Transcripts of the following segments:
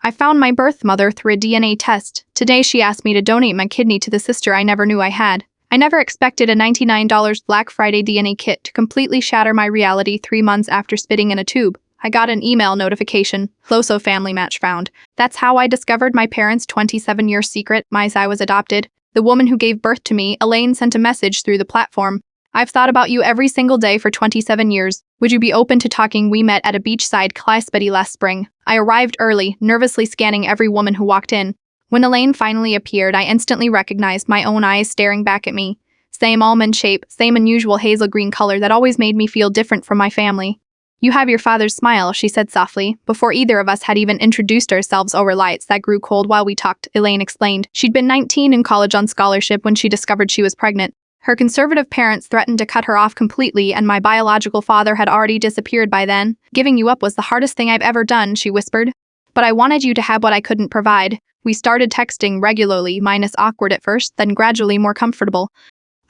I found my birth mother through a DNA test. Today she asked me to donate my kidney to the sister I never knew I had. I never expected a $99 Black Friday DNA kit to completely shatter my reality 3 months after spitting in a tube. I got an email notification. Loso family match found. That's how I discovered my parents' 27-year secret. I was adopted. The woman who gave birth to me, Elaine, sent a message through the platform. I've thought about you every single day for 27 years. Would you be open to talking? We met at a beachside classparty last spring. I arrived early, nervously scanning every woman who walked in. When Elaine finally appeared, I instantly recognized my own eyes staring back at me. Same almond shape, same unusual hazel green color that always made me feel different from my family. You have your father's smile, she said softly. Before either of us had even introduced ourselves over lights that grew cold while we talked, Elaine explained. She'd been 19 in college on scholarship when she discovered she was pregnant. Her conservative parents threatened to cut her off completely, and my biological father had already disappeared by then. Giving you up was the hardest thing I've ever done, she whispered. But I wanted you to have what I couldn't provide. We started texting regularly, minus awkward at first, then gradually more comfortable.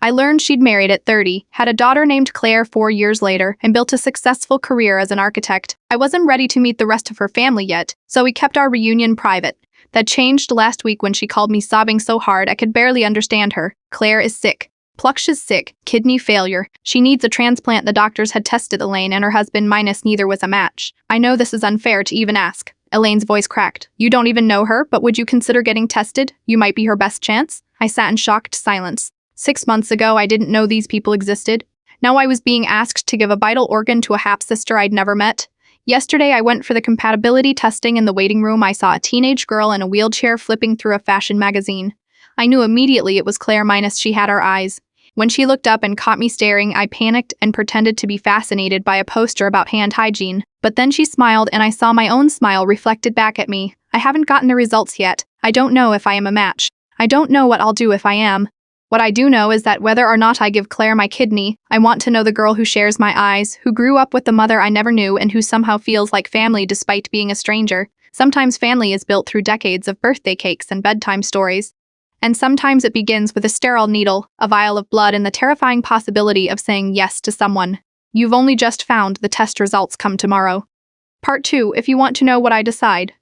I learned she'd married at 30, had a daughter named Claire 4 years later, and built a successful career as an architect. I wasn't ready to meet the rest of her family yet, so we kept our reunion private. That changed last week when she called me sobbing so hard I could barely understand her. Claire is sick. Plux's sick, kidney failure. She needs a transplant. The doctors had tested Elaine and her husband minus neither was a match. I know this is unfair to even ask. Elaine's voice cracked. You don't even know her, but would you consider getting tested? You might be her best chance. I sat in shocked silence. 6 months ago, I didn't know these people existed. Now I was being asked to give a vital organ to a half-sister I'd never met. Yesterday, I went for the compatibility testing. In the waiting room, I saw a teenage girl in a wheelchair flipping through a fashion magazine. I knew immediately it was Claire minus she had our eyes. When she looked up and caught me staring, I panicked and pretended to be fascinated by a poster about hand hygiene. But then she smiled and I saw my own smile reflected back at me. I haven't gotten the results yet. I don't know if I am a match. I don't know what I'll do if I am. What I do know is that whether or not I give Claire my kidney, I want to know the girl who shares my eyes, who grew up with the mother I never knew and who somehow feels like family despite being a stranger. Sometimes family is built through decades of birthday cakes and bedtime stories. And sometimes it begins with a sterile needle, a vial of blood, and the terrifying possibility of saying yes to someone. You've only just found. The test results come tomorrow. Part 2. If you want to know what I decide,